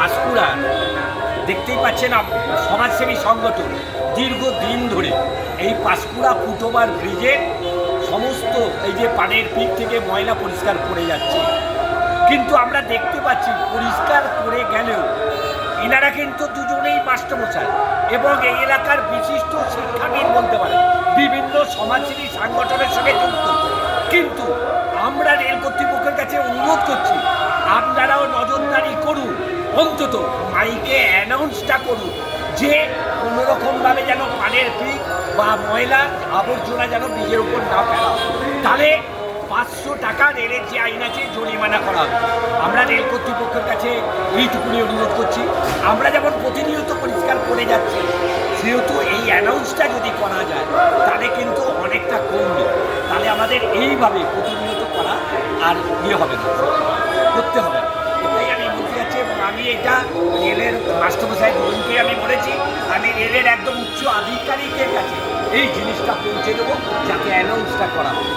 পাঁশকুড়ার দেখতেই পাচ্ছেন সমাজসেবী সংগঠন দীর্ঘদিন ধরে এই পাঁশকুড়া ফুটওভার ব্রিজের সমস্ত এই যে পানের পিক থেকে ময়লা পরিষ্কার করে যাচ্ছে, কিন্তু আমরা দেখতে পাচ্ছি পরিষ্কার করে গেলেও এনারা কিন্তু দুজনেই মাস্টারমশাই এবং এই এলাকার বিশিষ্ট শিক্ষাবিদ বলতে পারে, বিভিন্ন সমাজসেবী সংগঠনের সঙ্গে যুক্ত। কিন্তু আমরা রেল কর্তৃপক্ষের কাছে অনুরোধ করছি, আপনারাও নজরদারি করুন, অন্তত মাইকে অ্যানাউন্সটা করুন যে কোনোরকমভাবে যেন পানের পিক বা ময়লা আবর্জনা যেন ব্রিজের উপর না ফেলা, তাহলে 500 টাকা রেলের যে আইন আছে জরিমানা করা হবে। আমরা রেল কর্তৃপক্ষের কাছে এইটুকুনি অনুরোধ করছি, আমরা যেমন প্রতিনিয়ত পরিষ্কার করে যাচ্ছি, সেহেতু এই অ্যানাউন্সটা যদি করা যায় তাহলে কিন্তু অনেকটা কমবে। তাহলে আমাদের এইভাবে প্রতিনিয়ত করা আর হবে না, করতে হবে। এটাই আমি বলতে যাচ্ছি এবং আমি এটা রেলের মাস্টারমশাই দুজনকে আমি বলেছি, আমি রেলের একদম উচ্চ আধিকারিকের কাছে এই জিনিসটা পৌঁছে দেবো যাতে অ্যানাউন্সটা করা হয়।